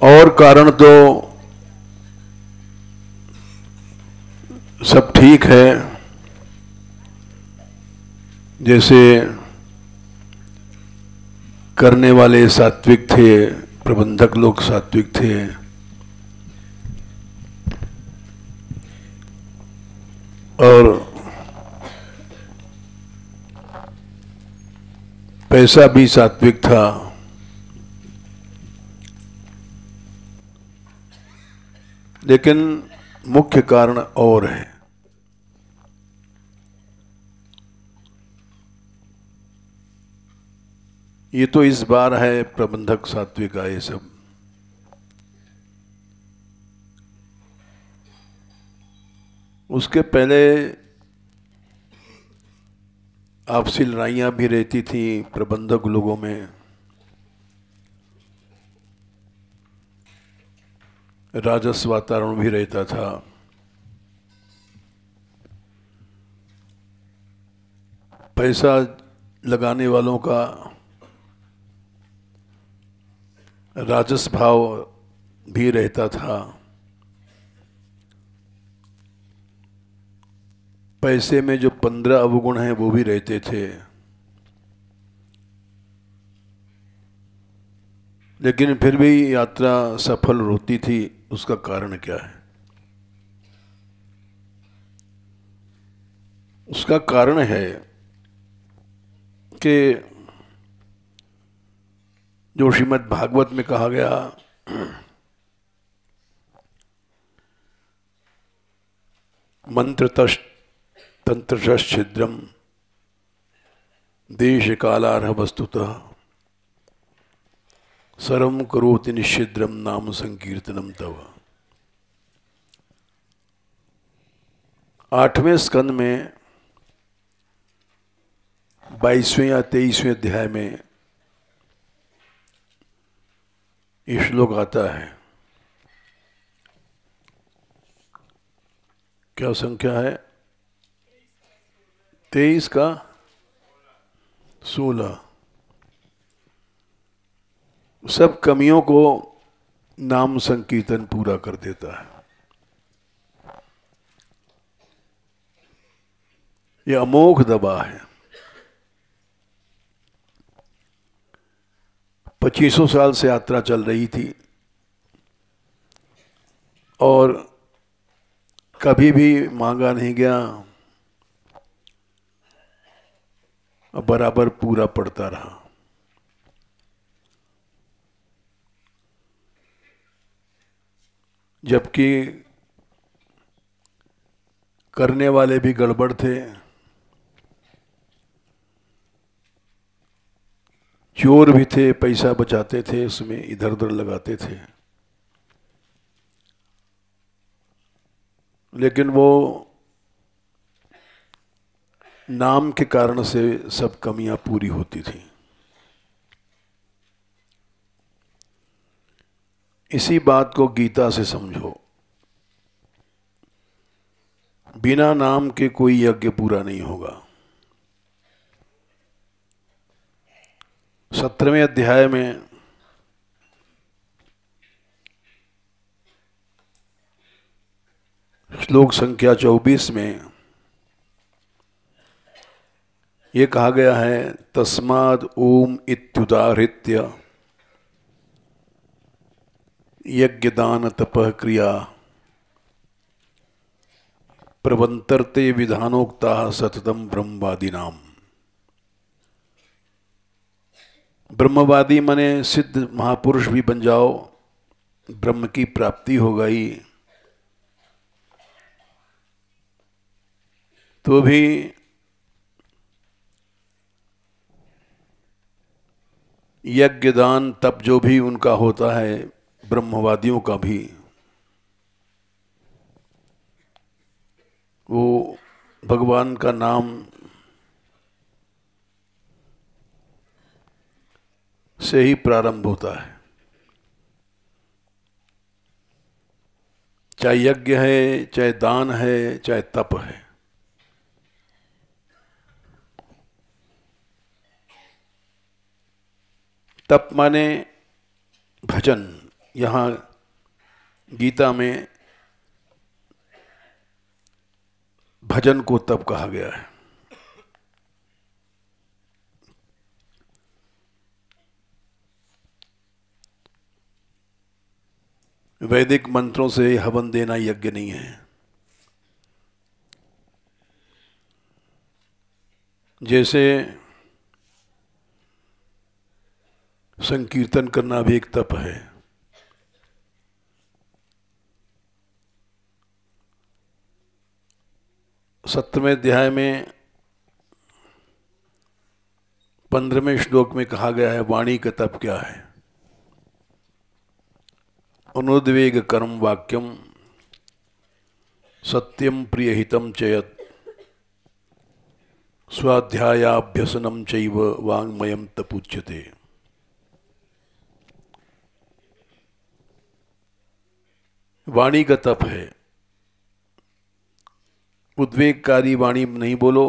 और कारण तो सब ठीक है, जैसे करने वाले सात्विक थे, प्रबंधक लोग सात्विक थे, और पैसा भी सात्विक था। लेकिन मुख्य कारण और है। ये तो इस बार है प्रबंधक सात्विक आए सब। उसके पहले आपसी लड़ाइयाँ भी रहती थी प्रबंधक लोगों में, राजस्व वातावरण भी रहता था। पैसा लगाने वालों का राजस्व भाव भी रहता था। पैसे में जो 15 अवगुण हैं वो भी रहते थे। लेकिन फिर भी यात्रा सफल होती थी। उसका कारण क्या है? उसका कारण है कि जो श्रीमद् भागवत में कहा गया, मंत्र तंत्र छिद्रम देश कालारह वस्तुतः सर्वं करोति निश्चिद्रम नाम संकीर्तनम तव। 8वें स्कंद में 22वें या 23वें अध्याय में ये श्लोक आता है। क्या संख्या है? 23 का 16। सब कमियों को नाम संकीर्तन पूरा कर देता है। ये अमोघ दवा है। 2500 साल से यात्रा चल रही थी और कभी भी मांगा नहीं गया, बराबर पूरा पड़ता रहा। जबकि करने वाले भी गड़बड़ थे, चोर भी थे, पैसा बचाते थे, उसमें इधर उधर लगाते थे। लेकिन वो नाम के कारण से सब कमियां पूरी होती थी। इसी बात को गीता से समझो। बिना नाम के कोई यज्ञ पूरा नहीं होगा। 17वें अध्याय में श्लोक संख्या 24 में ये कहा गया है, तस्माद् ओम इत्युदाहृत्य यज्ञदान तपः क्रिया प्रवंतरते विधानोक्ता सततम ब्रह्मवादिनाम। ब्रह्मवादी मने सिद्ध महापुरुष भी बन जाओ, ब्रह्म की प्राप्ति हो गई तो भी यज्ञ दान तप जो भी उनका होता है, ब्रह्मवादियों का भी, वो भगवान का नाम से ही प्रारंभ होता है। चाहे यज्ञ है, चाहे दान है, चाहे तप है। तप माने भजन, यहाँ गीता में भजन को तप कहा गया है। वैदिक मंत्रों से हवन देना यज्ञ नहीं है। जैसे संकीर्तन करना भी एक तप है। सत्रहवें अध्याय में 15वें श्लोक में कहा गया है वाणी का तप क्या है। अनुद्वेग कर्म वाक्यम सत्यम प्रियहितम चयत स्वाध्यायाभ्यसनम चैव वाङ्मयम तपुच्यते। वाणी का तप है। उद्वेगकारी वाणी नहीं बोलो,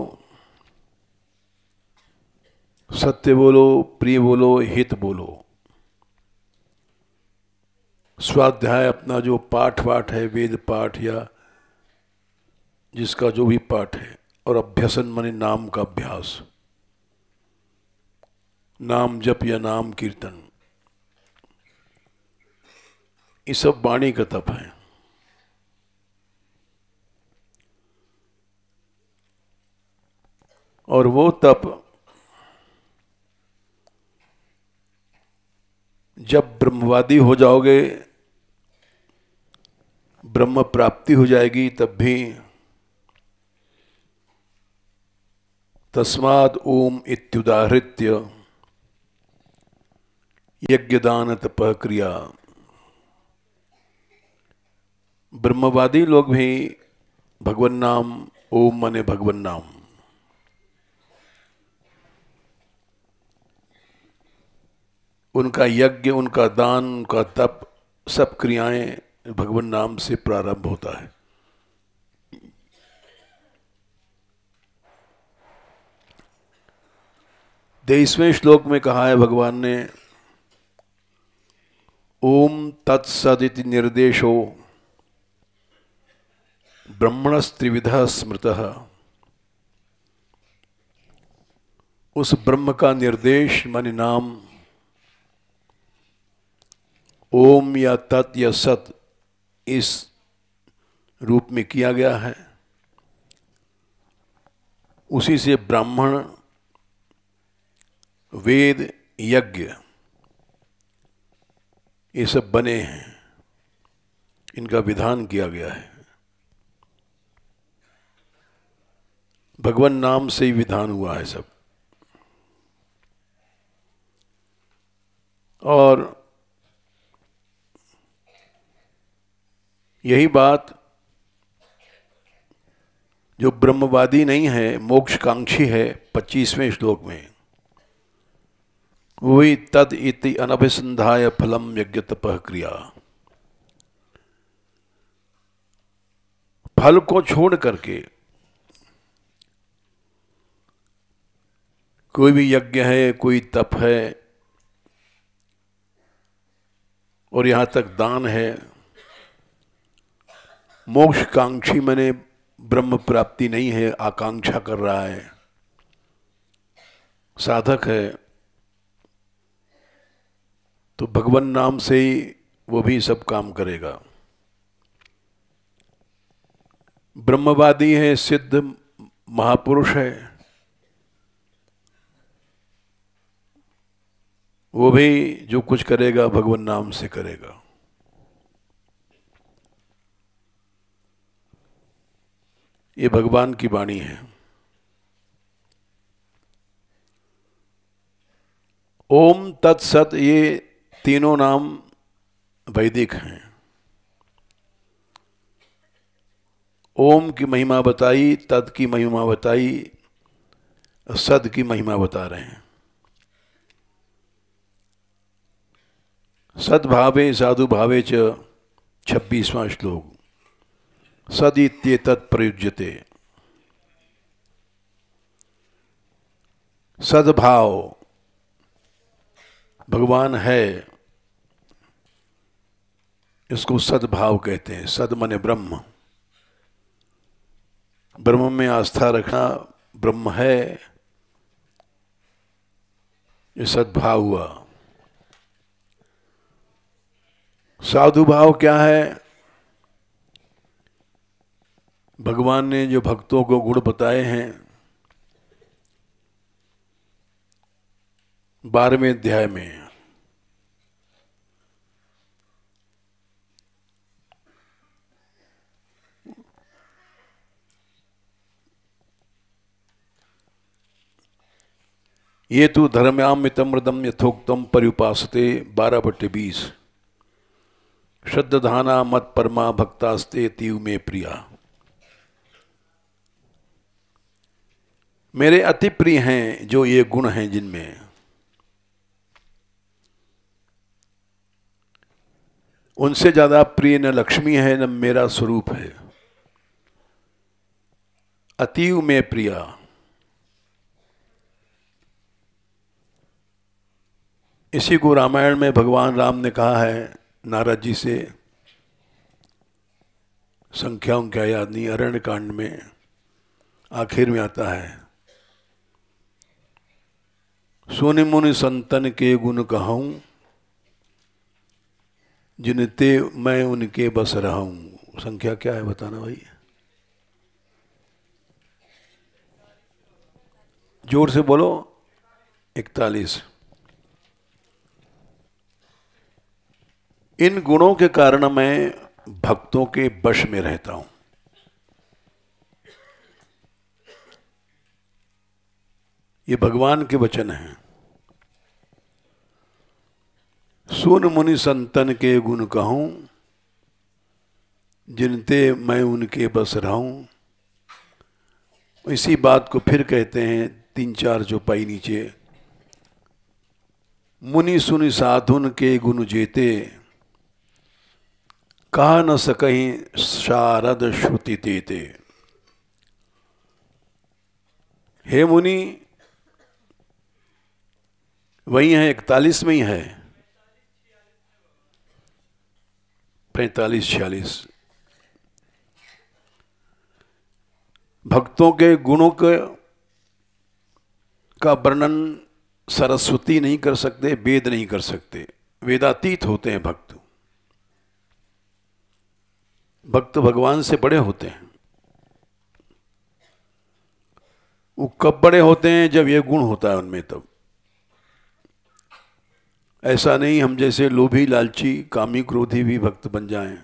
सत्य बोलो, प्रिय बोलो, हित बोलो। स्वाध्याय अपना जो पाठ वाठ है, वेद पाठ या जिसका जो भी पाठ है, और अभ्यसन माने नाम का अभ्यास, नाम जप या नाम कीर्तन, ये सब वाणी का तप है। और वो तप जब ब्रह्मवादी हो जाओगे, ब्रह्म प्राप्ति हो जाएगी, तब भी तस्माद् ओम इत्युदाहृत्य यज्ञदान तपः क्रिया। ब्रह्मवादी लोग भी भगवन नाम, ओम माने भगवन नाम, उनका यज्ञ, उनका दान, उनका तप, सब क्रियाएं भगवन नाम से प्रारंभ होता है। तेईसवें श्लोक में कहा है भगवान ने ओम तत्सदिति निर्देशो ब्रह्मणस्त्रिविधः स्मृतः। उस ब्रह्म का निर्देश माने नाम ओम या तत् या सत इस रूप में किया गया है। उसी से ब्राह्मण, वेद, यज्ञ ये सब बने हैं, इनका विधान किया गया है। भगवान नाम से ही विधान हुआ है सब। और यही बात जो ब्रह्मवादी नहीं है, मोक्षकांक्षी है, 25वें श्लोक में वही तद इति अनभिसंधाय फलम यज्ञ तपः क्रिया। फल को छोड़ करके कोई भी यज्ञ है, कोई तप है, और यहां तक दान है, मोक्षकांक्षी माने ब्रह्म प्राप्ति नहीं है, आकांक्षा कर रहा है, साधक है, तो भगवान नाम से ही वो भी सब काम करेगा। ब्रह्मवादी है, सिद्ध महापुरुष है, वो भी जो कुछ करेगा भगवान नाम से करेगा। ये भगवान की वाणी है। ओम तत्सत ये तीनों नाम वैदिक हैं। ओम की महिमा बताई, तत् की महिमा बताई, सद की महिमा बता रहे हैं। सद्भावे साधु भावे च 26वां श्लोक सदित्येतत् प्रयुज्यते। सद्भाव भगवान है, इसको सद्भाव कहते हैं। सद माने ब्रह्म, ब्रह्म में आस्था रखना, ब्रह्म है, ये सद्भाव हुआ। साधु भाव क्या है? भगवान ने जो भक्तों को गुण बताए हैं 12वें अध्याय में, ये तो धर्म्यामृतमृतम यथोक्तम पर्युपासते 12/20। श्रद्धाना मत परमा भक्तास्ते तीव में प्रिया। मेरे अति प्रिय हैं जो ये गुण हैं जिनमें, उनसे ज्यादा प्रिय न लक्ष्मी है न मेरा स्वरूप है। अतीव में प्रिया। इसी को रामायण में भगवान राम ने कहा है नारद जी से, संख्या उनका याद नहीं, अरण्य कांड में आखिर में आता है, सोनि मुनि संतन के गुण कहूं, जिनते मैं उनके बस रहूं। संख्या क्या है बताना भाई, जोर से बोलो। 41। इन गुणों के कारण मैं भक्तों के वश में रहता हूं। ये भगवान के वचन हैं। सुन मुनि संतन के गुण कहूं, जिनते मैं उनके बस रहूं। इसी बात को फिर कहते हैं 3-4 चौपाई नीचे, मुनि सुनि साधुन के गुण जेते, कहा न सकहीं शारद श्रुति तेते। हे मुनि, वही है 41 में ही है, 45-46। भक्तों के गुणों का वर्णन सरस्वती नहीं कर सकते, वेद नहीं कर सकते, वेदातीत होते हैं भक्त। भक्त भगवान से बड़े होते हैं। वो कब बड़े होते हैं? जब ये गुण होता है उनमें, तब। ऐसा नहीं हम जैसे लोभी लालची कामी क्रोधी भी भक्त बन जाएं,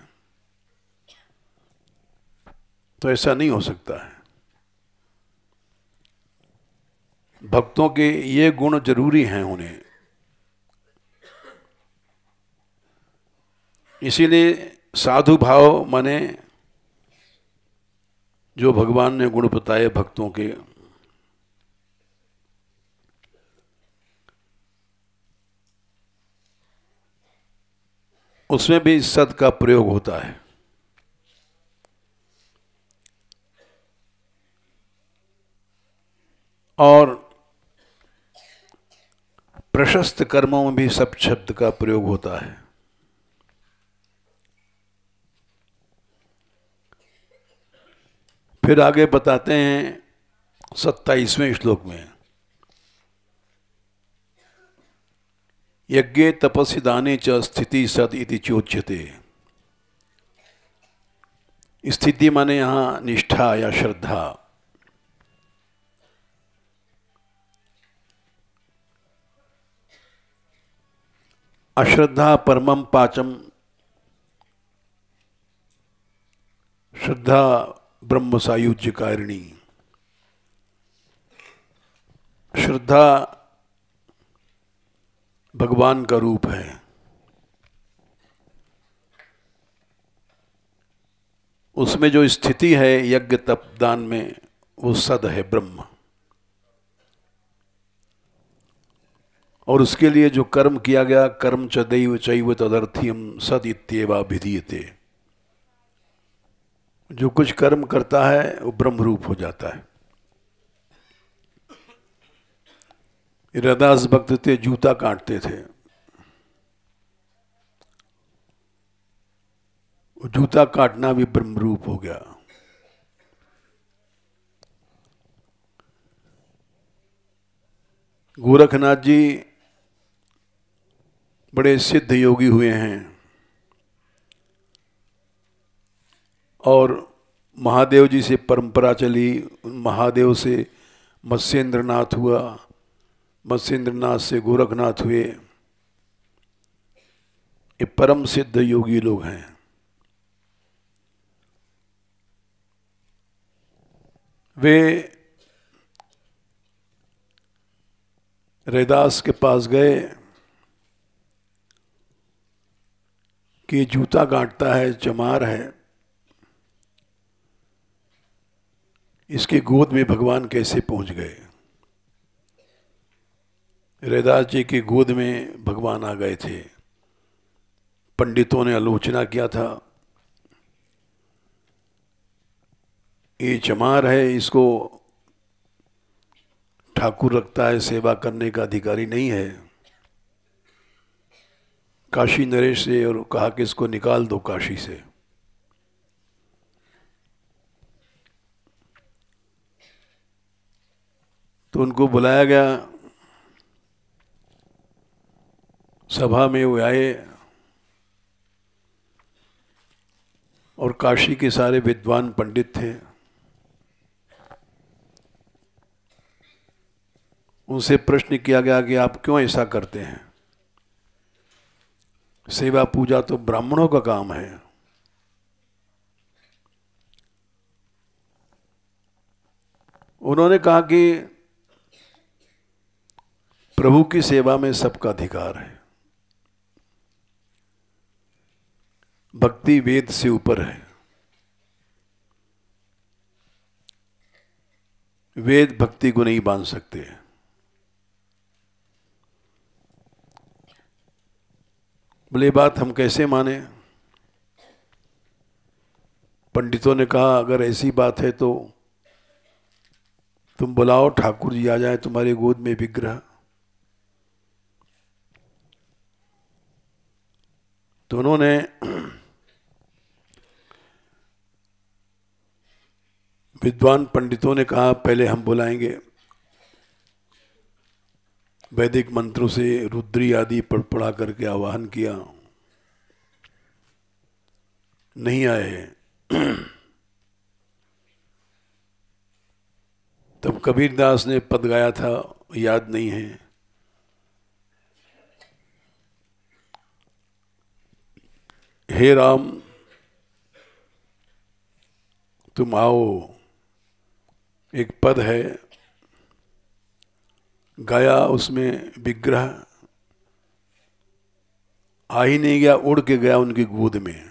तो ऐसा नहीं हो सकता है। भक्तों के ये गुण जरूरी हैं उन्हें। इसीलिए साधु भाव माने जो भगवान ने गुण बताए भक्तों के, उसमें भी सद का प्रयोग होता है। और प्रशस्त कर्मों में भी सब शब्द का प्रयोग होता है। फिर आगे बताते हैं 27वें श्लोक में, यज्ञे तपसि दाने च स्थिति सद इति चोच्यते। स्थिति माने यहां निष्ठा या श्रद्धा। अश्रद्धा परमम पाचम, श्रद्धा ब्रह्म सायुज्य कारिणी। श्रद्धा भगवान का रूप है। उसमें जो स्थिति है यज्ञ तप दान में, वो सद है, ब्रह्म। और उसके लिए जो कर्म किया गया, कर्म च दैव चैव तदर्थ्यम सद इत्येवाभिधीयते। जो कुछ कर्म करता है वो ब्रह्म रूप हो जाता है। रदास भक्त थे, जूता काटते थे। जूता काटना भी ब्रह्म रूप हो गया। गोरखनाथ जी बड़े सिद्ध योगी हुए हैं और महादेव जी से परंपरा चली। महादेव से मत्स्येंद्रनाथ हुआ, मत्स्येंद्रनाथ से गोरखनाथ हुए। ये परम सिद्ध योगी लोग हैं। वे रैदास के पास गए कि जूता गांठता है, चमार है, इसकी गोद में भगवान कैसे पहुंच गए। रैदास जी की गोद में भगवान आ गए थे। पंडितों ने आलोचना किया था, ये चमार है, इसको ठाकुर रखता है, सेवा करने का अधिकारी नहीं है। काशी नरेश से और कहा कि इसको निकाल दो काशी से। तो उनको बुलाया गया, सभा में वो आए और काशी के सारे विद्वान पंडित थे। उनसे प्रश्न किया गया कि आप क्यों ऐसा करते हैं, सेवा पूजा तो ब्राह्मणों का काम है। उन्होंने कहा कि प्रभु की सेवा में सबका अधिकार है, भक्ति वेद से ऊपर है। वेद भक्ति को नहीं बांध सकते। बोले बात हम कैसे माने। पंडितों ने कहा अगर ऐसी बात है तो तुम बुलाओ, ठाकुर जी आ जाए तुम्हारी गोद में विग्रह। तो उन्होंने विद्वान पंडितों ने कहा पहले हम बुलाएंगे। वैदिक मंत्रों से रुद्री आदि पढ़ा करके आवाहन किया, नहीं आए। तब कबीरदास ने पद गाया था, याद नहीं है। हे राम तुम आओ, एक पद है, गाया, उसमें विग्रह आ ही नहीं गया, उड़ के गया उनकी गोद में।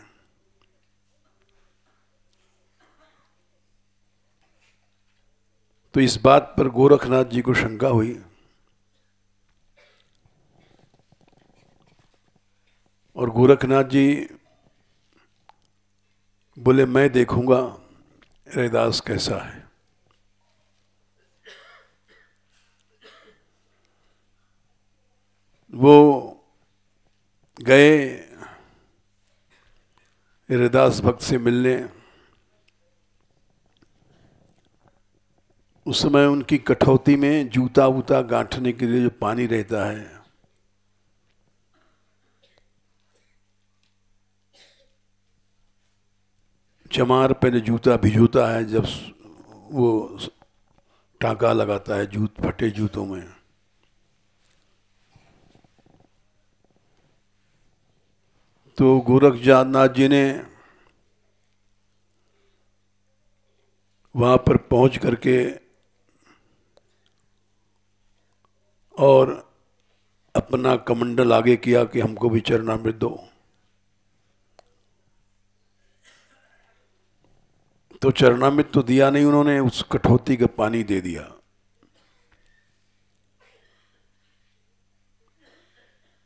तो इस बात पर गोरखनाथ जी को शंका हुई और गोरखनाथ जी बोले मैं देखूंगा रैदास कैसा है। वो गए रैदास भक्त से मिलने। उस समय उनकी कठौती में जूता वूता गांठने के लिए जो पानी रहता है, चमार पहले जूता भिजोता है, जब वो टांका लगाता है जूत फटे जूतों में। तो गोरखनाथ जी ने वहां पर पहुंच करके और अपना कमंडल आगे किया कि हमको भी चरणामृत दो। तो चरणामृत तो दिया नहीं उन्होंने, उस कठौती का पानी दे दिया।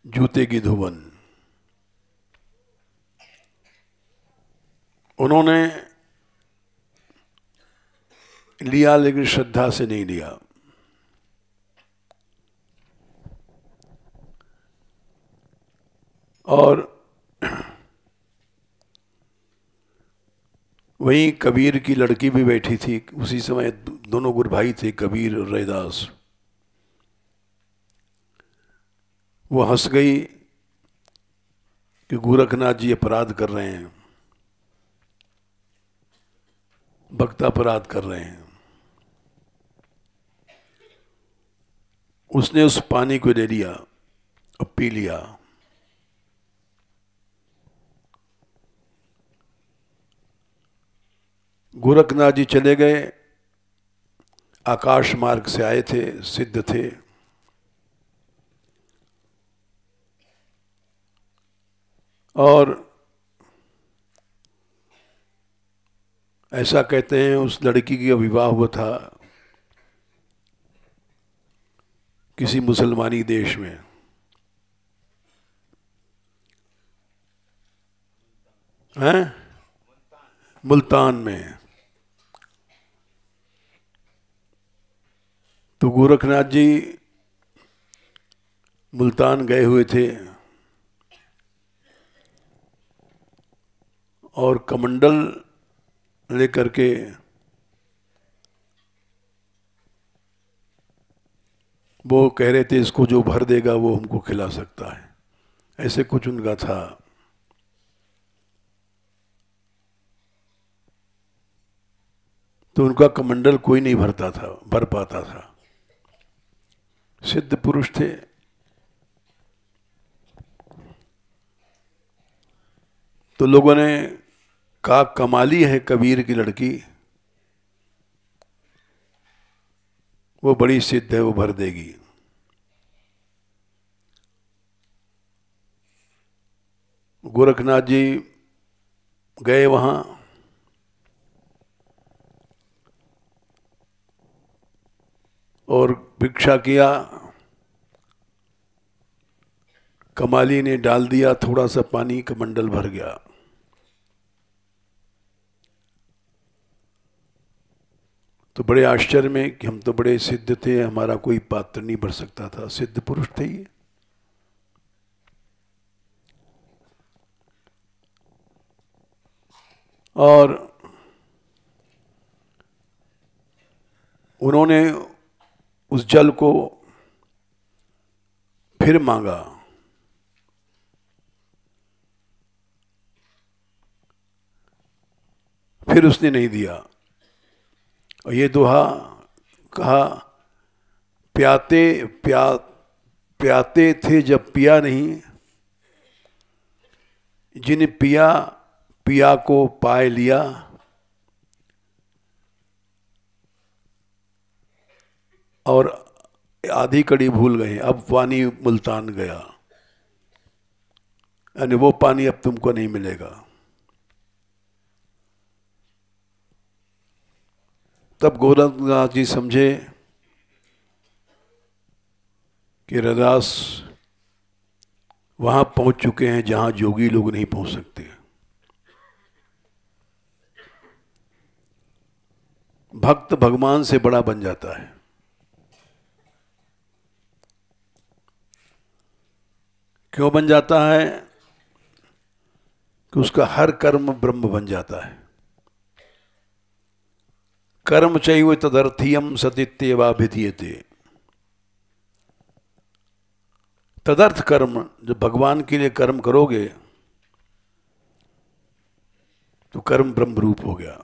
जूते की धुवन उन्होंने लिया, लेकिन श्रद्धा से नहीं लिया। और वहीं कबीर की लड़की भी बैठी थी। उसी समय दोनों गुरु भाई थे, कबीर और रैदास। वो हंस गई कि गोरखनाथ जी अपराध कर रहे हैं, भक्त अपराध कर रहे हैं। उसने उस पानी को ले लिया और पी लिया। गोरखनाथ जी चले गए, आकाश मार्ग से आए थे, सिद्ध थे। और ऐसा कहते हैं उस लड़की का विवाह हुआ था किसी मुसलमानी देश में। हैं? मुल्तान में। तो गोरखनाथ जी मुल्तान गए हुए थे और कमंडल लेकर के वो कह रहे थे इसको जो भर देगा वो हमको खिला सकता है, ऐसे कुछ उनका था। तो उनका कमंडल कोई नहीं भर पाता था। सिद्ध पुरुष थे। तो लोगों ने कहा कमाली है कबीर की लड़की, वो बड़ी सिद्ध है, वो भर देगी। गोरखनाथ जी गए वहां और भिक्षा किया। कमाली ने डाल दिया थोड़ा सा पानी, कमंडल भर गया। तो बड़े आश्चर्य में कि हम तो बड़े सिद्ध थे, हमारा कोई पात्र नहीं भर सकता था। सिद्ध पुरुष थे ये। और उन्होंने उस जल को फिर मांगा। फिर उसने नहीं दिया और ये दोहा कहा, प्याते थे जब पिया नहीं, जिन पिया पिया को पाए लिया। और आधी कड़ी भूल गए, अब पानी मुल्तान गया, यानी वो पानी अब तुमको नहीं मिलेगा। तब गोरखनाथ जी समझे कि रैदास वहां पहुंच चुके हैं जहां जोगी लोग नहीं पहुंच सकते। भक्त भगवान से बड़ा बन जाता है। क्यों बन जाता है? कि उसका हर कर्म ब्रह्म बन जाता है। कर्म चैव तदर्थीयम सतीत्यवाभिधीयते। तदर्थ कर्म, जब भगवान के लिए कर्म करोगे तो कर्म ब्रह्म रूप हो गया।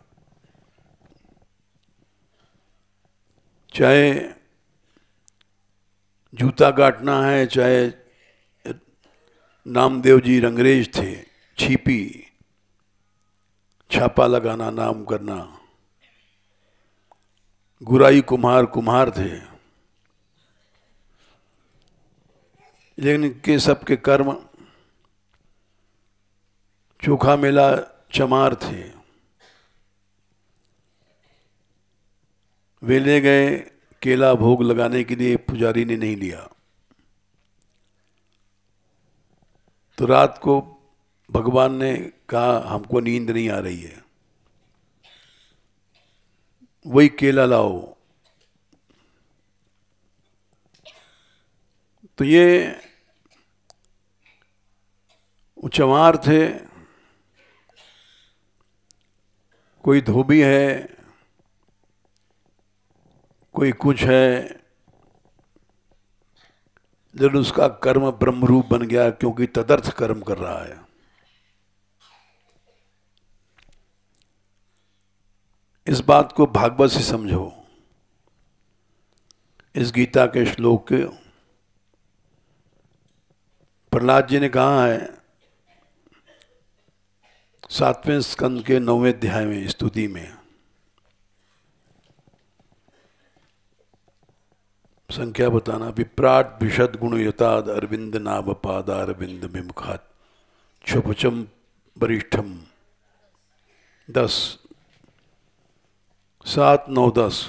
चाहे जूता काटना है, चाहे नामदेव जी रंगरेज थे, छिपी छापा लगाना, नाम करना। गुराई कुम्हार कुम्हार थे, लेकिन इनके सबके कर्म चोखा मेला चमार थे। वे ले गए केला भोग लगाने के लिए, पुजारी ने नहीं लिया। तो रात को भगवान ने कहा हमको नींद नहीं आ रही है, वही केला लाओ। तो ये चमार थे, कोई धोबी है, कोई कुछ है, लेकिन उसका कर्म ब्रह्म रूप बन गया क्योंकि तदर्थ कर्म कर रहा है। इस बात को भागवत से समझो। इस गीता के श्लोक के प्रहलाद जी ने कहा है 7वें स्कंद के 9वें अध्याय में स्तुति में, संख्या बताना। विप्राट विशद गुणयुताद अरविंद नाभ पादारविंद विमुखात क्षुभचम वरिष्ठम। 10, 7, 9, 10।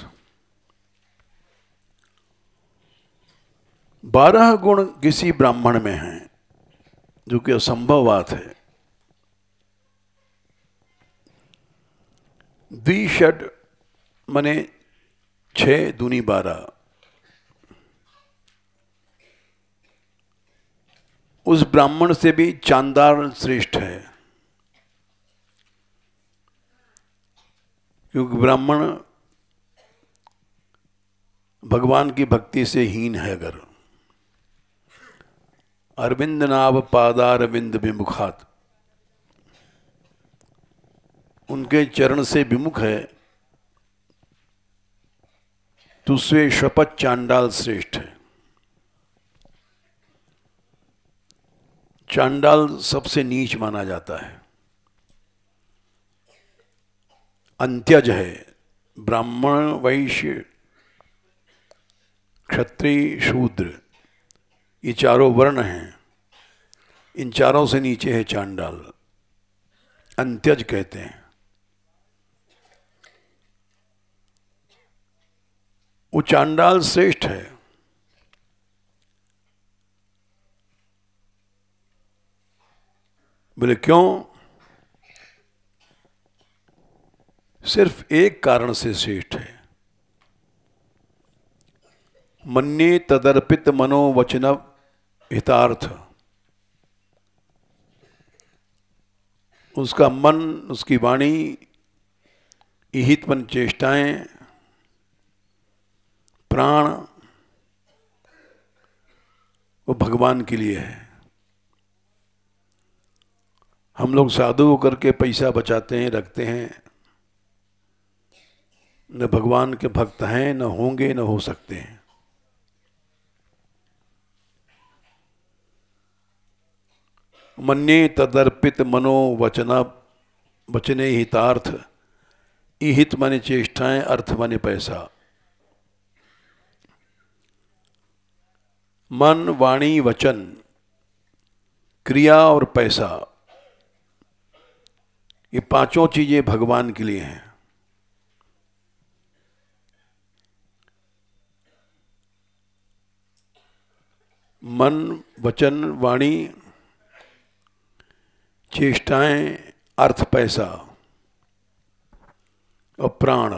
12 गुण किसी ब्राह्मण में हैं, जो कि असंभव बात है। द्विषड मने 6 दूनी 12। उस ब्राह्मण से भी चांदाल श्रेष्ठ है, क्योंकि ब्राह्मण भगवान की भक्ति से हीन है। अगर अरविंद नाभ पादारविंद विमुखात, उनके चरण से विमुख है, तो उससे शपथ चांडाल श्रेष्ठ है। चांडाल सबसे नीच माना जाता है, अंत्यज है। ब्राह्मण, वैश्य, क्षत्रिय, शूद्र, ये चारों वर्ण हैं। इन चारों से नीचे है चांडाल, अंत्यज कहते हैं। वो चांडाल श्रेष्ठ है। बोले क्यों? सिर्फ एक कारण से श्रेष्ठ है। मन्ये तदर्पित मनोवचन हितार्थ। उसका मन, उसकी वाणी, हितमन चेष्टाएं, प्राण, वो भगवान के लिए है। हम लोग साधु होकर के पैसा बचाते हैं, रखते हैं, न भगवान के भक्त हैं, न होंगे, न हो सकते हैं। मन्ये तदर्पित मनो वचना वचने हितार्थ। हित माने चेष्टाएं, अर्थ माने पैसा। मन, वाणी, वचन, क्रिया और पैसा, ये पांचों चीजें भगवान के लिए हैं। मन, वचन, वाणी, चेष्टाएं, अर्थ, पैसा और प्राण,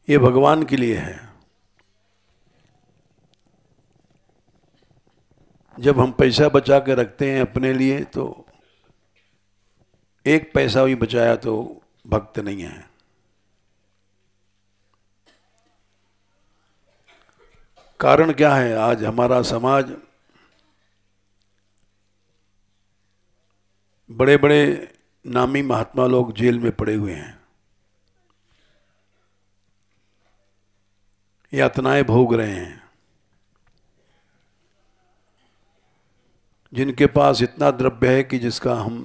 ये भगवान के लिए है। जब हम पैसा बचा के रखते हैं अपने लिए, तो एक पैसा भी बचाया तो भक्त नहीं है। कारण क्या है? आज हमारा समाज बड़े बड़े नामी महात्मा लोग जेल में पड़े हुए हैं, यातनाएं भोग रहे हैं। जिनके पास इतना द्रव्य है कि जिसका हम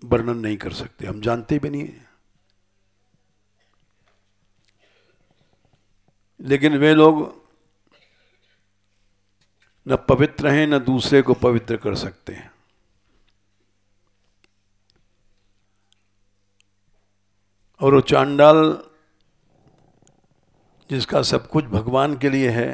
वर्णन नहीं कर सकते, हम जानते भी नहीं। लेकिन वे लोग न पवित्र हैं, न दूसरे को पवित्र कर सकते हैं। और वो चांडाल जिसका सब कुछ भगवान के लिए है,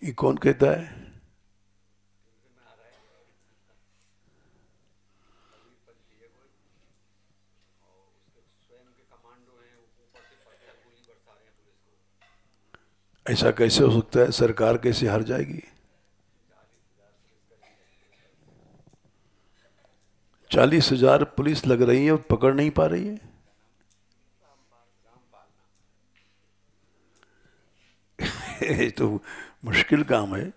ये कौन कहता है? ऐसा कैसे हो सकता है? सरकार कैसे हार जाएगी? 40,000 पुलिस लग रही है और पकड़ नहीं पा रही है। ये तो मुश्किल काम है।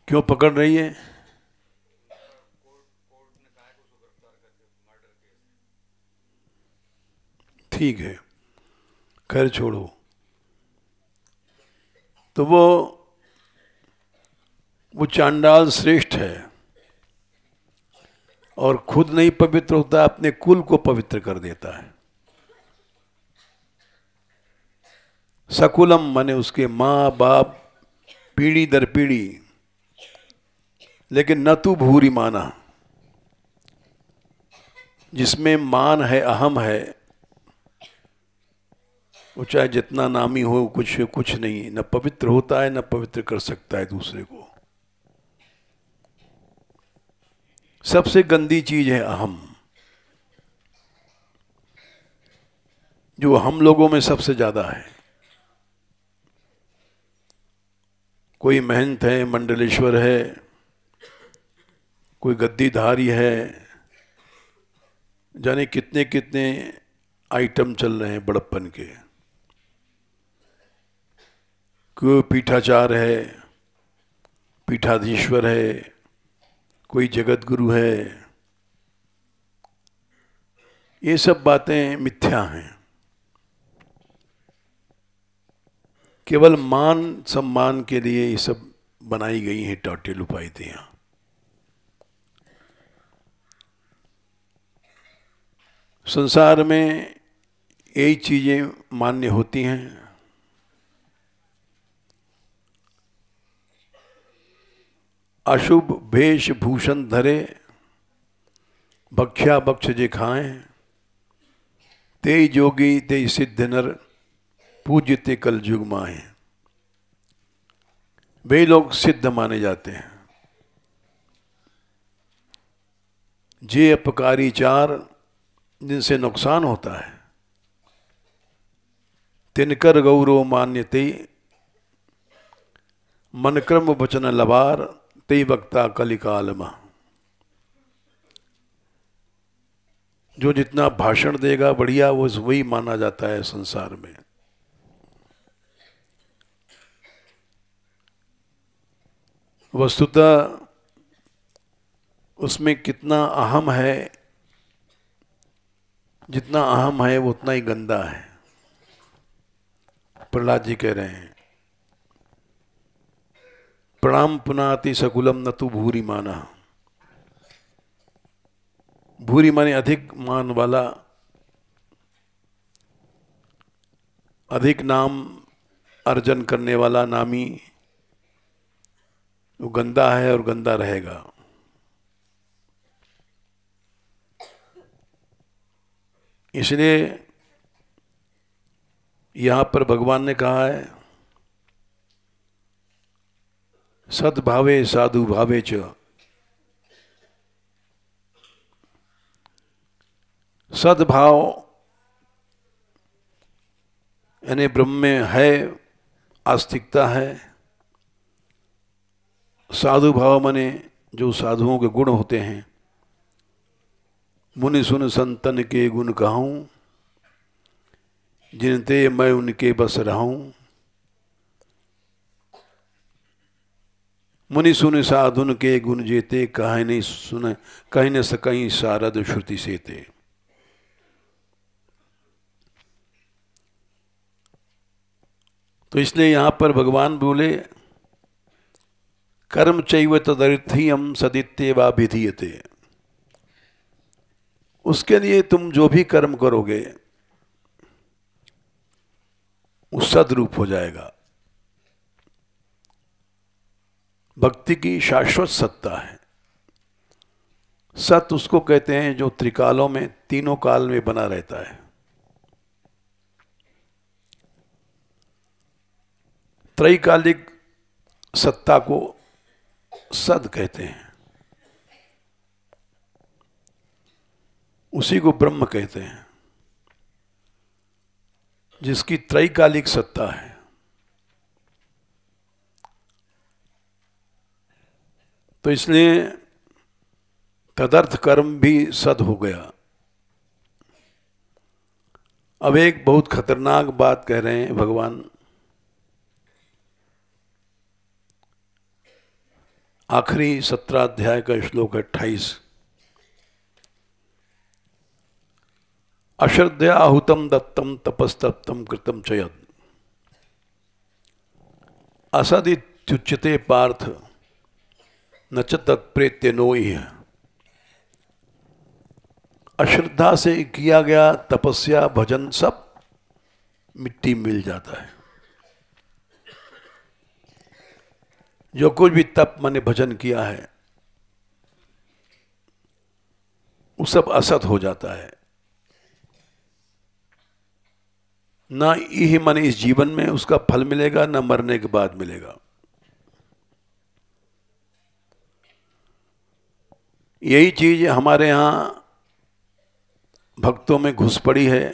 क्यों पकड़ रही है? ठीक है, खैर छोड़ो। तो वो चांडाल श्रेष्ठ है और खुद नहीं पवित्र होता, अपने कुल को पवित्र कर देता है। सकुलम माने उसके माँ बाप, पीढ़ी दर पीढ़ी, लेकिन न तू भूरी माना, जिसमें मान है, अहम है, वो चाहे जितना नामी हो, कुछ नहीं, न पवित्र होता है, न पवित्र कर सकता है दूसरे को। सबसे गंदी चीज है अहम, जो हम लोगों में सबसे ज्यादा है। कोई महंत है, मंडलेश्वर है, कोई गद्दीधारी है, जाने कितने कितने आइटम चल रहे हैं बड़प्पन के। कोई पीठाचार है, पीठाधीश्वर है, कोई जगत गुरु है। ये सब बातें मिथ्या हैं। केवल मान सम्मान के लिए ये सब बनाई गई हैं टाटे लुपाइतियां। संसार में यही चीजें मान्य होती हैं। अशुभ भेष भूषण धरे, भक्ष्या भक्ष जे खाएं, ते जोगी ते सिद्ध नर, पूज्यते कल युग माए। वे लोग सिद्ध माने जाते हैं। जे अपकारी चार, जिनसे नुकसान होता है, तिनकर गौरव मान्यते, मन क्रम वचन लबार, ते वक्ता कलिकाल मा। जो जितना भाषण देगा बढ़िया, वो वही माना जाता है संसार में। वस्तुतः उसमें कितना अहम है, जितना अहम है वो उतना ही गंदा है। प्रहलाद जी कह रहे हैं, प्रणाम पुनाति सकुलम न तू भूरी माना। भूरी माने अधिक मान वाला, अधिक नाम अर्जन करने वाला नामी, वो गंदा है और गंदा रहेगा। इसलिए यहां पर भगवान ने कहा है, सद्भावे साधु भावे च। सद्भाव यानी ब्रह्म में है, आस्तिकता है। साधु भाव माने जो साधुओं के गुण होते हैं। मुनि सुन संतन के गुण कहूं, जिनते मैं उनके बस रहूं। मुनि सुन साधुन के गुण जेते, कह नहीं सुन कह न सकई शारद श्रुति सेते। तो इसलिए यहां पर भगवान बोले, कर्म चैव तदर्थीयम सदित्य वा विधीयते। उसके लिए तुम जो भी कर्म करोगे वो सद्रूप हो जाएगा। भक्ति की शाश्वत सत्ता है। सत उसको कहते हैं जो त्रिकालों में, तीनों काल में बना रहता है। त्रैकालिक सत्ता को सद कहते हैं, उसी को ब्रह्म कहते हैं। जिसकी त्रैकालिक सत्ता है। तो इसलिए तदर्थ कर्म भी सद हो गया। अब एक बहुत खतरनाक बात कह रहे हैं भगवान। आखिरी 17 अध्याय का श्लोक 28। अश्रद्धया आहुतम दत्तम तपस्तप्तम कृतम च यद असदित्युच्यते पार्थ न च तत्प्रेत्य नो इह। अश्रद्धा से किया गया तपस्या भजन सब मिट्टी में मिल जाता है। जो कुछ भी तप मैंने भजन किया है वो सब असत हो जाता है। ना यही मन इस जीवन में उसका फल मिलेगा, ना मरने के बाद मिलेगा। यही चीज हमारे यहाँ भक्तों में घुस पड़ी है।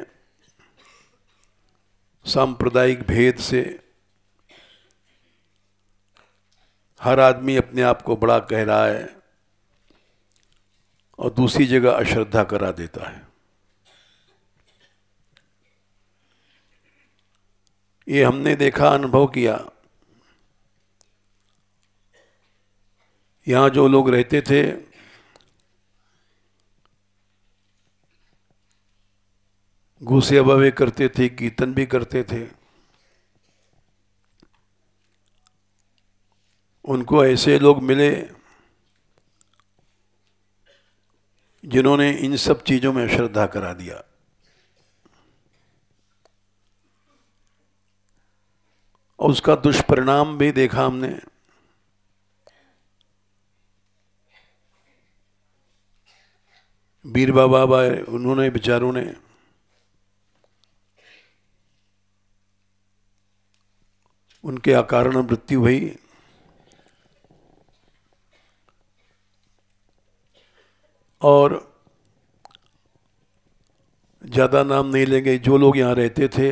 सांप्रदायिक भेद से हर आदमी अपने आप को बड़ा कह रहा है और दूसरी जगह अश्रद्धा करा देता है। ये हमने देखा, अनुभव किया। यहाँ जो लोग रहते थे घूसे अबवे करते थे, कीर्तन भी करते थे। उनको ऐसे लोग मिले जिन्होंने इन सब चीजों में श्रद्धा करा दिया। और उसका दुष्परिणाम भी देखा हमने। बीर बाबा उन्होंने बेचारों ने उनके अकारण मृत्यु हुई। और ज्यादा नाम नहीं लेंगे, जो लोग यहाँ रहते थे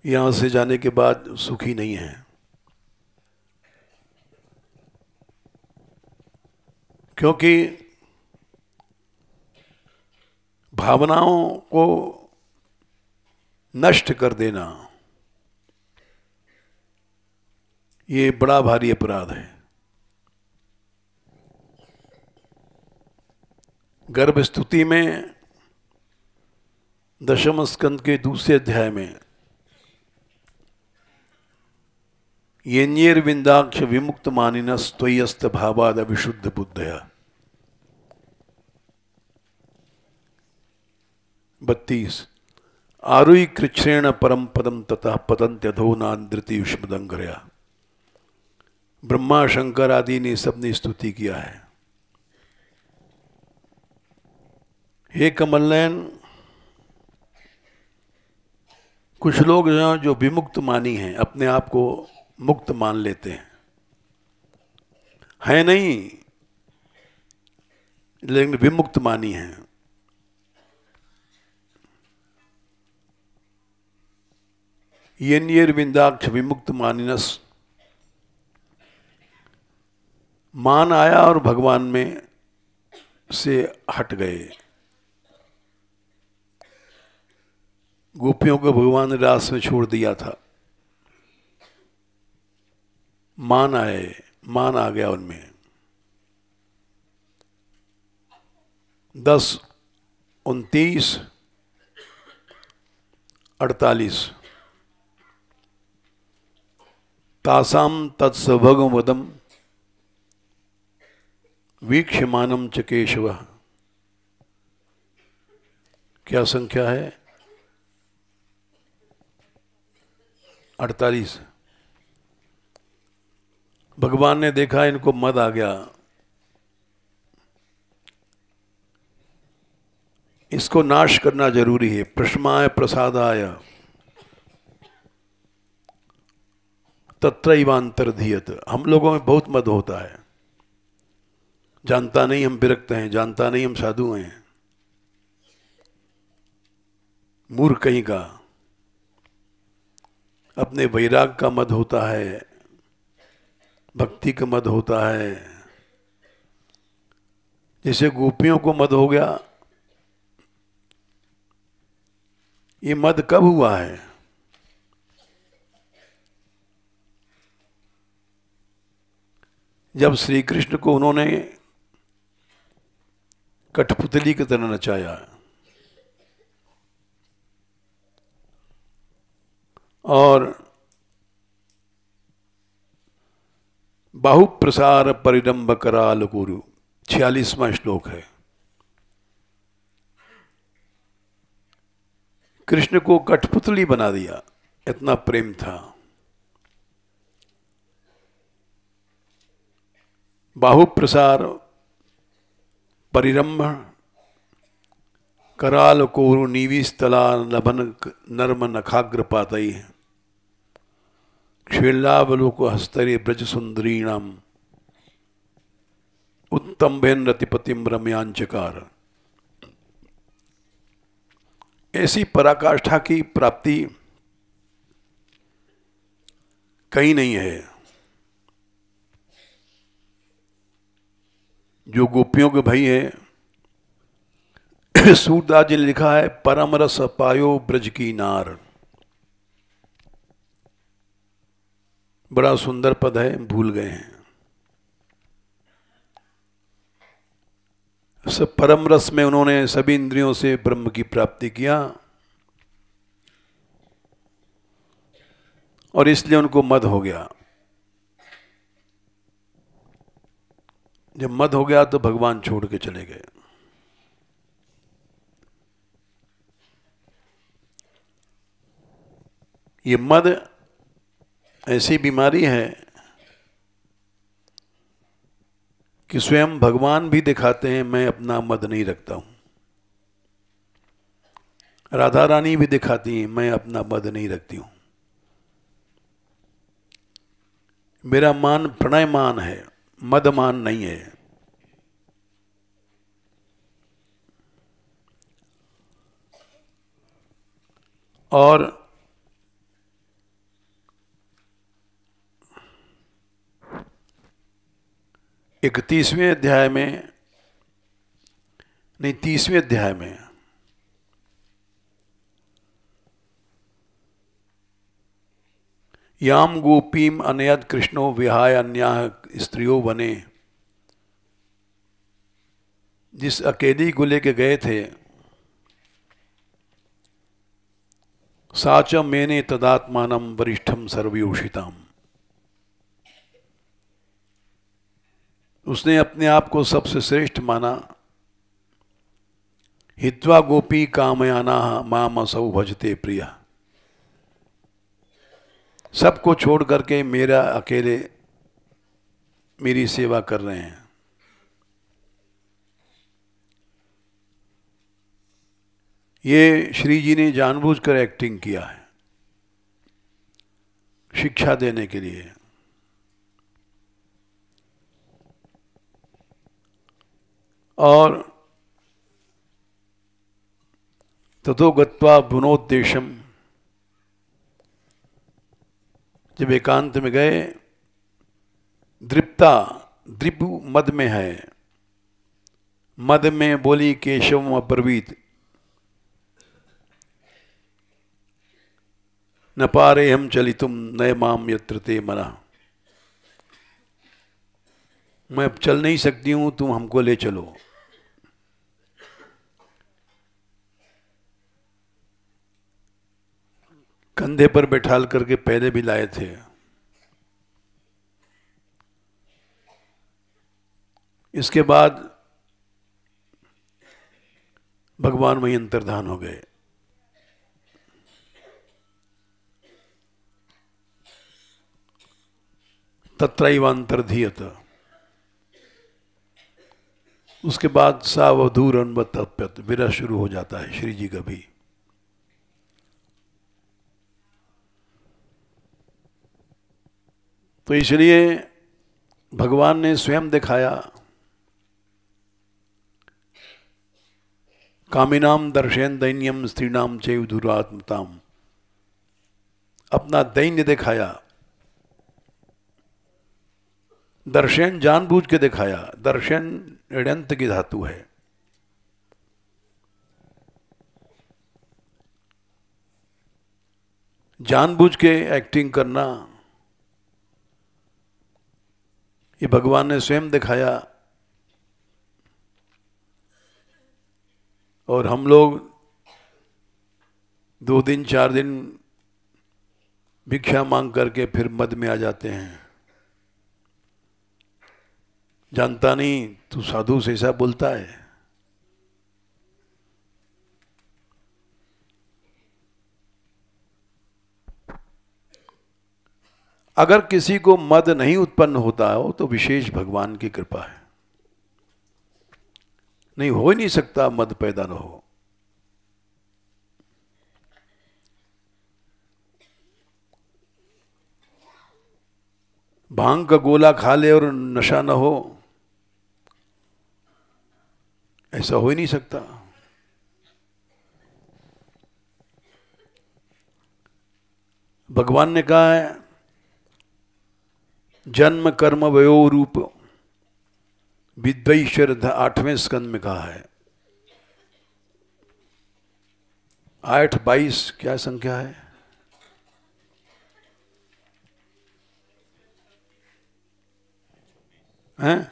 यहाँ से जाने के बाद सुखी नहीं है। क्योंकि भावनाओं को नष्ट कर देना ये बड़ा भारी अपराध है। गर्भ स्तुति में दशम स्कंद के दूसरे अध्याय में येन्येर विंदाक्ष विमुक्त मानिनस त्वयस्त भावाद विशुद्ध बुद्धया 32 आरुई कृच्छ्रेण परम पदम तथा पतंत्यधो नान्द्रति युष्मदंगरया। ब्रह्मा शंकर आदि ने सबने स्तुति किया है। हे कमलनयन, कुछ लोग जो विमुक्त मानी हैं, अपने आप को मुक्त मान लेते हैं, है नहीं लेकिन विमुक्त मानी हैं। येन्येर विंदाक्ष विमुक्त मानिनस। मान आया और भगवान में से हट गए। गोपियों को भगवान ने रास में छोड़ दिया था। मान आ गया उनमें। 10, 29, 48 तासाम तत्सभगम वदम वीक्षमानम च केशव। क्या संख्या है? 48। भगवान ने देखा इनको मद आ गया, इसको नाश करना जरूरी है। प्रश्माय प्रसादाय तत्रैवांतर्धीयत। हम लोगों में बहुत मद होता है, जानता नहीं हम विरक्त हैं, जानता नहीं हम साधु हैं। मूर्ख कहीं का। अपने वैराग का मद होता है, भक्ति का मद होता है। जैसे गोपियों को मद हो गया, ये मद कब हुआ है? जब श्री कृष्ण को उन्होंने कठपुतली की तरह नचाया और बाहु प्रसार परिरंभ कराल गुरु, 46वां श्लोक है। कृष्ण को कठपुतली बना दिया, इतना प्रेम था। बाहु प्रसार परिरंभ कराल कोरु नीविस्तला लभन नर्म नखाग्र पातई क्षीलावलोक हस्तरे ब्रज सुंदरीणाम उत्तम भेन रतिपतिम रम्यांचकार। ऐसी पराकाष्ठा की प्राप्ति कहीं नहीं है। जो गोपियों के भाई है, सूरदास जी ने लिखा है, परम रस पायो ब्रज की नार। बड़ा सुंदर पद है, भूल गए हैं। सब परम रस में उन्होंने सभी इंद्रियों से ब्रह्म की प्राप्ति किया और इसलिए उनको मद हो गया। जब मद हो गया तो भगवान छोड़ के चले गए। ये मद ऐसी बीमारी है कि स्वयं भगवान भी दिखाते हैं, मैं अपना मद नहीं रखता हूं। राधा रानी भी दिखाती हैं, मैं अपना मद नहीं रखती हूं। मेरा मान प्रणय मान है, मद मान नहीं है। और इकतीसवें अध्याय में, नहीं 30वें अध्याय में याम गोपीम अनयद कृष्णो विहाय अन्याह स्त्रियो बने, जिस अकेली को लेके गए थे, साच मेने तदात्मानम वरिष्ठम सर्वयोषिताम। उसने अपने आप को सबसे श्रेष्ठ माना। हित्वा गोपी कामयाना माम असौ भजते प्रिया। सबको छोड़ करके मेरा अकेले मेरी सेवा कर रहे हैं। ये श्री जी ने जानबूझकर एक्टिंग किया है, शिक्षा देने के लिए। और ततो गत्वा भुनोद्देशम, जब एकांत में गए, दृप्ता, द्रिपु मद में है, मद में बोली केशव अब्रवीत, न पारे हम चलितुम नय माम यत्र ते मना। मैं अब चल नहीं सकती हूं, तुम हमको ले चलो। कंधे पर बैठाल करके पहले भी लाए थे। इसके बाद भगवान वहीं अंतर्धान हो गए। तत्रैवांतर्धीयत। उसके बाद सावधूर अन्वतप्यत, विरह शुरू हो जाता है श्री जी का भी। तो इसलिए भगवान ने स्वयं दिखाया कामिनाम दर्शयन दैन्यम स्त्रीणाम चैव दुरात्मताम। अपना दैन्य दिखाया, दर्शन जानबूझ के दिखाया। दर्शन ऋडंत की धातु है। जानबूझ के एक्टिंग करना ये भगवान ने स्वयं दिखाया। और हम लोग 2 दिन 4 दिन भिक्षा मांग करके फिर मद में आ जाते हैं। जानता नहीं तू साधु से ऐसा बोलता है। अगर किसी को मद नहीं उत्पन्न होता हो तो विशेष भगवान की कृपा है। नहीं, हो ही नहीं सकता मद पैदा न हो। भांग का गोला खा ले और नशा न हो, ऐसा हो ही नहीं सकता। भगवान ने कहा है जन्म कर्म वयो रूप विद्वैश्वर 8वें स्कंद में कहा है। 8:22 क्या संख्या है? हैं?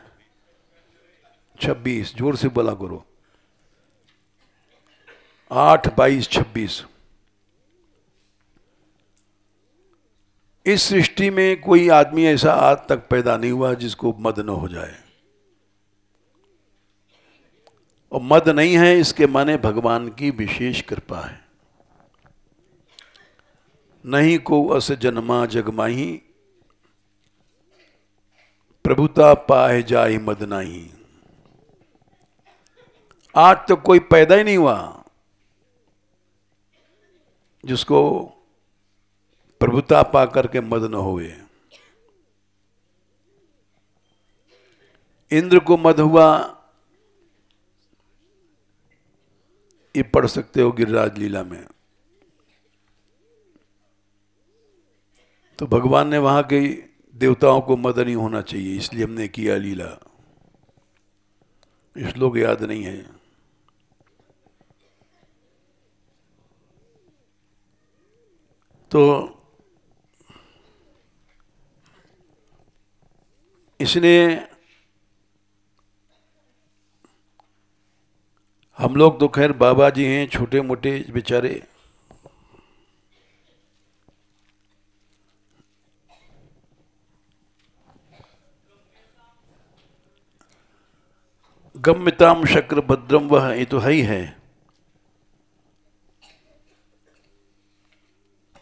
26। जोर से बोला करो। 8:22-26। इस सृष्टि में कोई आदमी ऐसा आज तक पैदा नहीं हुआ जिसको मद न हो जाए। और मद नहीं है इसके माने भगवान की विशेष कृपा है। नहीं को अस जन्मा जगमाही, प्रभुता पाए जाहि मद नाही। आज तक कोई पैदा ही नहीं हुआ जिसको प्रभुता पा करके मद न होवे। इंद्र को मद हुआ, ये पढ़ सकते हो गिरिराज लीला में। तो भगवान ने वहां के देवताओं को मद नहीं होना चाहिए, इसलिए हमने किया लीला। श्लोक याद नहीं है। तो इसलिए हम लोग तो खैर बाबा जी हैं, छोटे मोटे बेचारे। गम्यताम शक्र भद्रम, वह ये तो है ही है।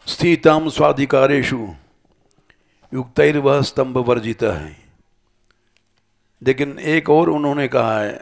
स्थिताम स्वाधिकारेषु युक्तैर वह स्तंभ वर्जिता है। लेकिन एक और उन्होंने कहा है,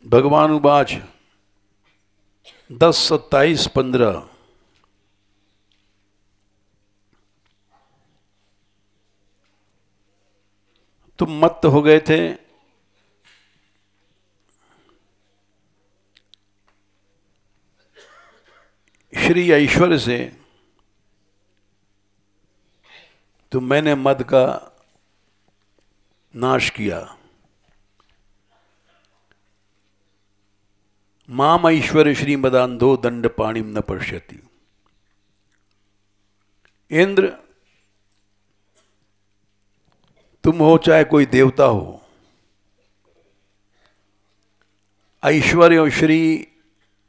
भगवान उवाच 10:27-15। तुम मत्त हो गए थे श्री ऐश्वर्य से, तो मैंने मद का नाश किया। माम ऐश्वर्य श्रीमदांधो दंड पाणिम न पश्यति। इंद्र, तुम हो चाहे कोई देवता हो, ऐश्वर्य और श्री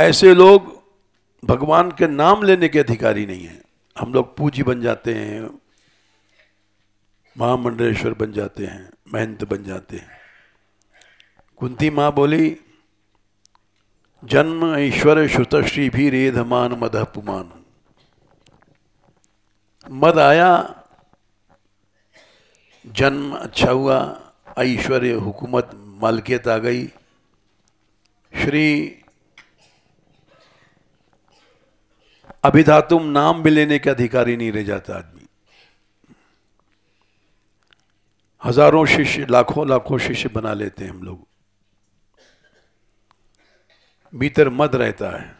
ऐसे लोग भगवान के नाम लेने के अधिकारी नहीं हैं। हम लोग पूजी बन जाते हैं, महामंडलेश्वर बन जाते हैं, महंत बन जाते हैं। कुंती माँ बोली, जन्म ईश्वर श्रुतश्री भी रेधमान मदह पुमान। मद आया, जन्म अच्छा हुआ, ऐश्वर्य, हुकूमत, मालकियत आ गई, श्री अभिधातुम नाम भी लेने के अधिकारी नहीं रह जाता आदमी। हजारों शिष्य, लाखों लाखों शिष्य बना लेते हैं हम लोग, भीतर मद रहता है।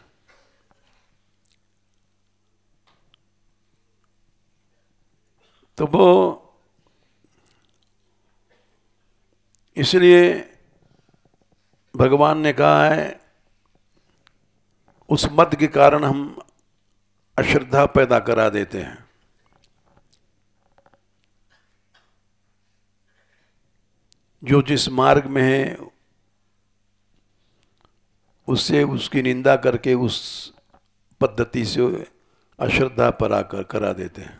तो वो इसलिए भगवान ने कहा है, उस मद के कारण हम अश्रद्धा पैदा करा देते हैं। जो जिस मार्ग में है उससे उसकी निंदा करके उस पद्धति से अश्रद्धा पर करा देते हैं।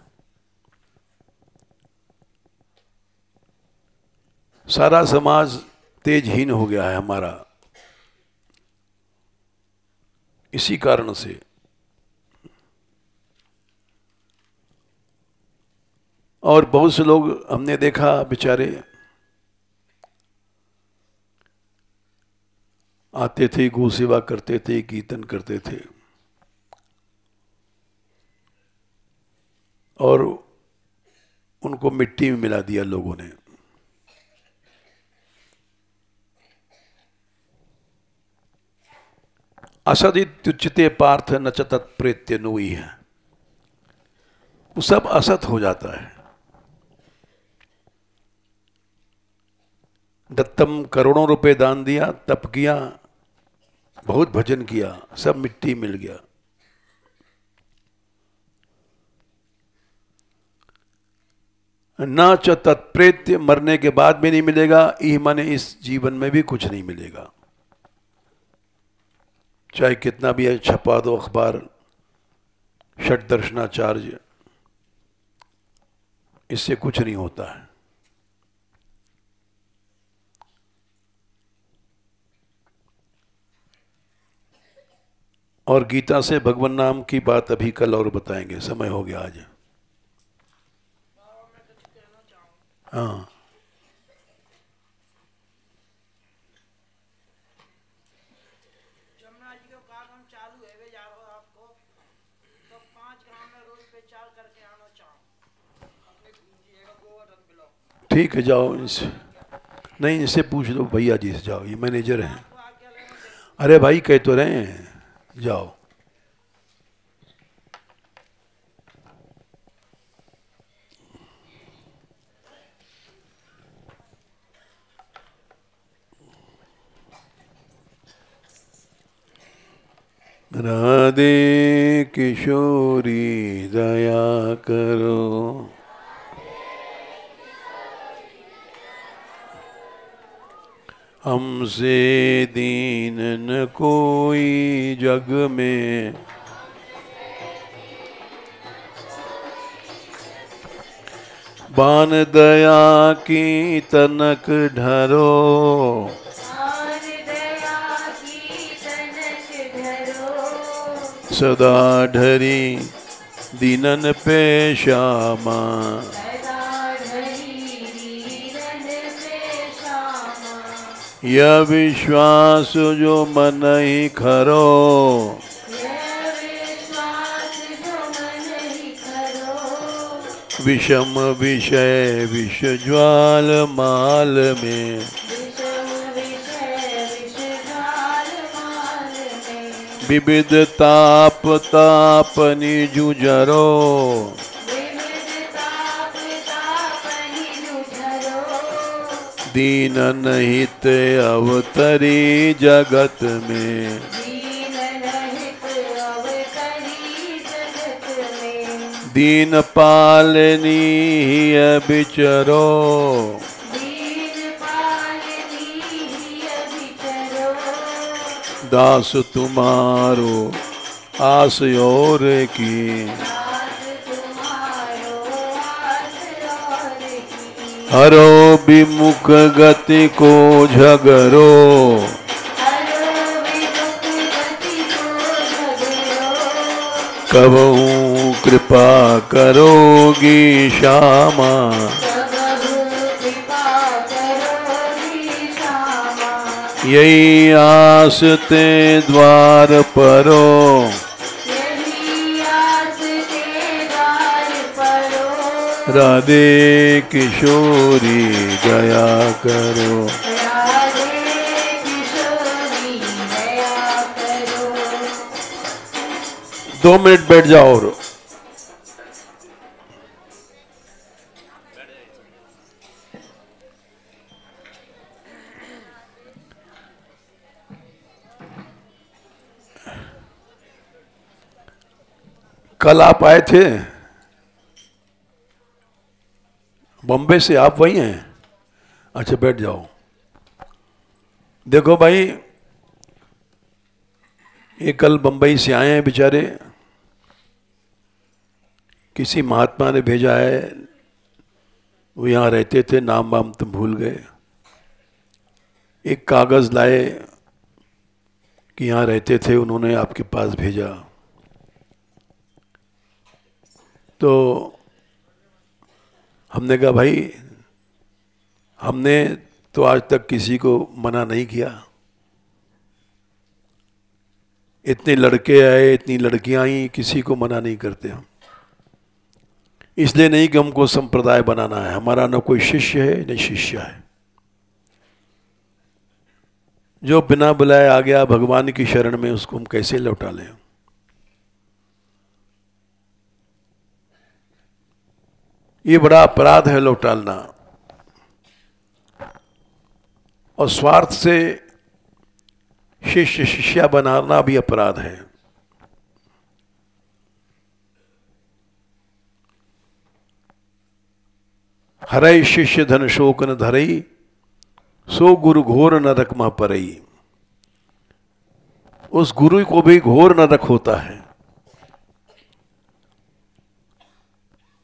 सारा समाज तेजहीन हो गया है हमारा इसी कारण से। और बहुत से लोग हमने देखा बेचारे आते थे, गौ सेवा करते थे, कीर्तन करते थे, और उनको मिट्टी में मिला दिया लोगों ने। असदित्युच्यते पार्थ न च तत्प्रेत्य नोई है, वो सब असत हो जाता है। दत्तम करोड़ों रुपए दान दिया, तप किया, बहुत भजन किया, सब मिट्टी मिल गया। न च तत्प्रेत्य, मरने के बाद भी नहीं मिलेगा, ई माने इस जीवन में भी कुछ नहीं मिलेगा। चाहे कितना भी छपा दो अखबार, षट दर्शनाचार्य, इससे कुछ नहीं होता है। और गीता से भगवान नाम की बात अभी कल और बताएंगे, समय हो गया आज। हाँ, ठीक है, जाओ इनसे, नहीं इनसे पूछ लो, भैया जी से जाओ, ये मैनेजर हैं। अरे भाई कह तो रहे हैं, जाओ। राधे किशोरी दया करो, हमसे दीन न कोई जग में, बान दया की तनक ढरो, सदा ढरी दीनन पे श्यामा, यह विश्वास जो मन ही खरो, विषम विषय विष ज्वाल माल में, विविध ताप तापनि जुझरो, दीनन हित अवतरी जगत में, दीन पालनी बिचरो, दास तुम्हारो आस और की। हरो विमुख गति को झगरो, कबहू कृपा करोगी श्यामा। यही आस ते द्वार परो, राधे किशोरी दया करो। 2 मिनट बैठ जाओ। और कल आप आए थे बॉम्बे से, आप वही हैं? अच्छा बैठ जाओ। देखो भाई, ये कल बम्बई से आए हैं बेचारे, किसी महात्मा ने भेजा है, वो यहाँ रहते थे, नाम वाम तुम भूल गए। एक कागज़ लाए कि यहाँ रहते थे, उन्होंने आपके पास भेजा। तो हमने कहा भाई, हमने तो आज तक किसी को मना नहीं किया। इतने लड़के आए, इतनी लड़कियां आई, किसी को मना नहीं करते हम। इसलिए नहीं कि हमको संप्रदाय बनाना है, हमारा न कोई शिष्य है न शिष्य है। जो बिना बुलाए आ गया भगवान की शरण में, उसको हम कैसे लौटा लें? ये बड़ा अपराध है लौटालना, और स्वार्थ से शिष्य शिष्या बनाना भी अपराध है। हरई शिष्य धन शोक न धरई, सो गुरु घोर नरक मा परई। उस गुरु को भी घोर नरक होता है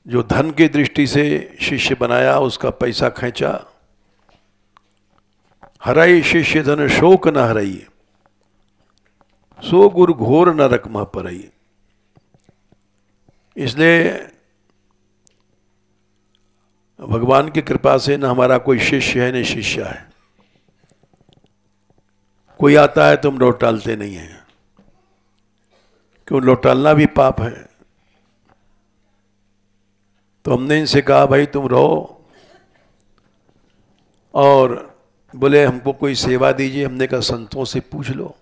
जो धन की दृष्टि से शिष्य बनाया, उसका पैसा खींचा। हरई शिष्य धन शोक न हरई, सो गुरु घोर नरक मा परई। इसलिए भगवान की कृपा से न हमारा कोई शिष्य है न शिष्य है। कोई आता है तो हम लौटालते नहीं हैं, क्यों? लौटालना भी पाप है। तो हमने इनसे कहा भाई तुम रहो, और बोले हमको कोई सेवा दीजिए। हमने कहा संतों से पूछ लो।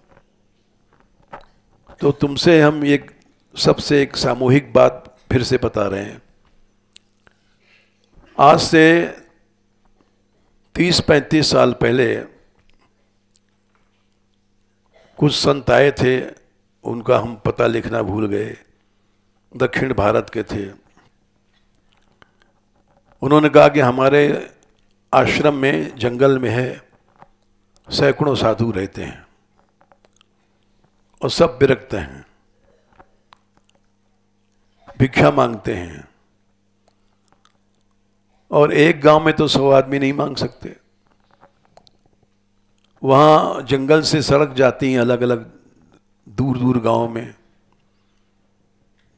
तो तुमसे हम एक सबसे एक सामूहिक बात फिर से बता रहे हैं। आज से 30-35 साल पहले कुछ संत आए थे, उनका हम पता लिखना भूल गए, दक्षिण भारत के थे। उन्होंने कहा कि हमारे आश्रम में, जंगल में है, सैकड़ों साधु रहते हैं और सब विरक्त हैं, भिक्षा मांगते हैं, और एक गांव में तो 100 आदमी नहीं मांग सकते। वहां जंगल से सड़क जाती हैं अलग अलग दूर दूर गांव में,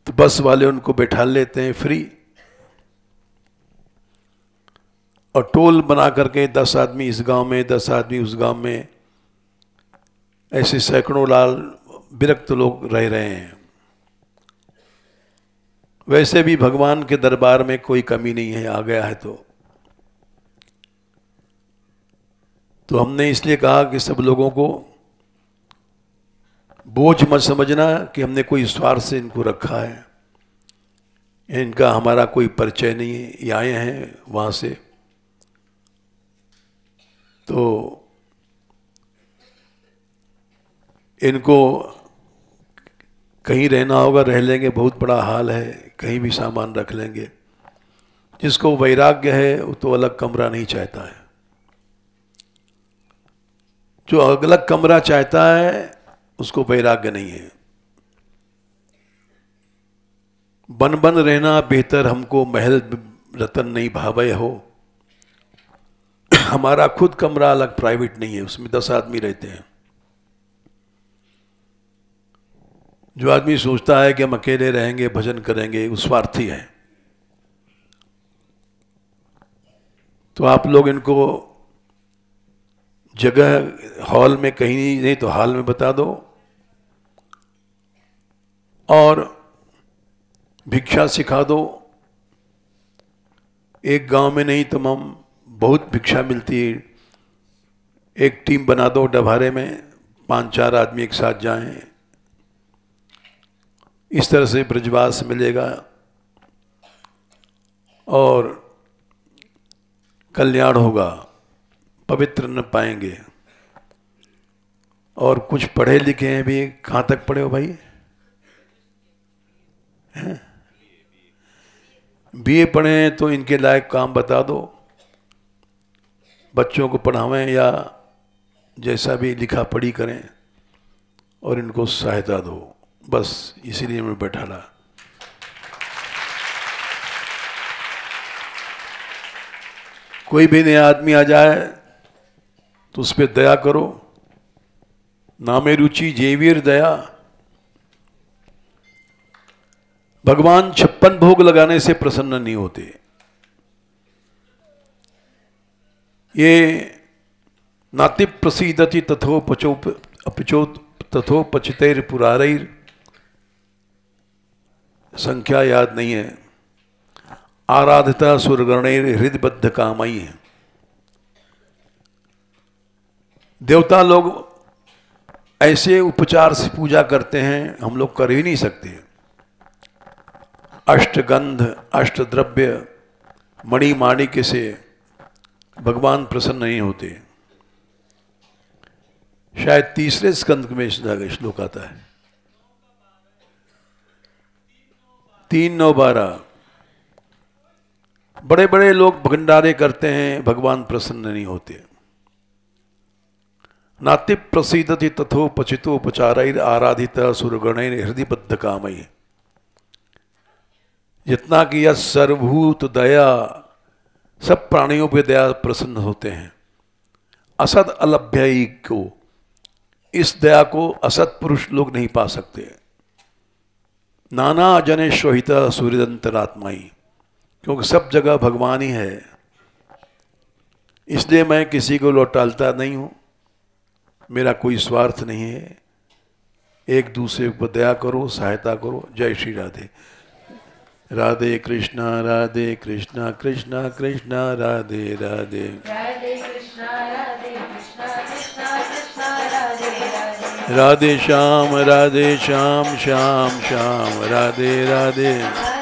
तो बस वाले उनको बैठा लेते हैं फ्री, और टोल बना करके 10 आदमी इस गांव में, 10 आदमी उस गांव में, ऐसे सैकड़ों लाल विरक्त लोग रह रहे हैं। वैसे भी भगवान के दरबार में कोई कमी नहीं है, आ गया है तो हमने इसलिए कहा कि सब लोगों को बोझ मत समझना कि हमने कोई स्वार्थ से इनको रखा है, इनका हमारा कोई परिचय नहीं है, ये आए हैं वहाँ से। तो इनको कहीं रहना होगा, रह लेंगे, बहुत बड़ा हाल है, कहीं भी सामान रख लेंगे। जिसको वैराग्य है वो तो अलग कमरा नहीं चाहता है। जो अलग कमरा चाहता है उसको वैराग्य नहीं है। बन बन रहना बेहतर हमको महल रतन नहीं भावे हो। हमारा खुद कमरा अलग प्राइवेट नहीं है, उसमें 10 आदमी रहते हैं। जो आदमी सोचता है कि हम अकेले रहेंगे भजन करेंगे, वो स्वार्थी है। तो आप लोग इनको जगह हॉल में कहीं नहीं तो हॉल में बता दो, और भिक्षा सिखा दो। एक गांव में नहीं तो हम बहुत भिक्षा मिलती है। एक टीम बना दो डभारे में, 5-4 आदमी एक साथ जाएं, इस तरह से ब्रजवास मिलेगा और कल्याण होगा, पवित्र न पाएंगे। और कुछ पढ़े लिखे हैं भी, कहाँ तक पढ़े हो भाई? बीए पढ़े हैं तो इनके लायक काम बता दो, बच्चों को पढ़ावें या जैसा भी लिखा पढ़ी करें और इनको सहायता दो। बस इसीलिए मैं बैठा रहा। कोई भी नया आदमी आ जाए तो उस पर दया करो। नामे रुचि जेवीर दया। भगवान 56 भोग लगाने से प्रसन्न नहीं होते। ये नाति प्रसीदति तथोपचितैर पुरारैर, संख्या याद नहीं है। आराधिता सुरगणैर हृदबद्ध कामई है। देवता लोग ऐसे उपचार से पूजा करते हैं, हम लोग कर ही नहीं सकते। अष्टगंध अष्टद्रव्य मणि माणिक्य से भगवान प्रसन्न नहीं होते। शायद 3रे स्कंद में श्लोक आता है, 3-9-12। बड़े बड़े लोग भंडारे करते हैं, भगवान प्रसन्न नहीं होते। नाति प्रसीदति तथोपचितोपचारैर आराधिता सुरगणैर हृदयबद्ध कामई। जितना कि यह सर्वभूत दया, सब प्राणियों पे दया प्रसन्न होते हैं। असद अलभ्यई को, इस दया को असत पुरुष लोग नहीं पा सकते। नाना जने श्वहिता सूर्यदंतरात्माई, क्योंकि सब जगह भगवान ही है। इसलिए मैं किसी को लौटालता नहीं हूं, मेरा कोई स्वार्थ नहीं है। एक दूसरे पर दया करो, सहायता करो। जय श्री राधे। राधे कृष्णा कृष्णा कृष्णा राधे राधे। राधे कृष्णा कृष्णा कृष्णा राधे राधे। राधे श्याम श्याम श्याम राधे राधे।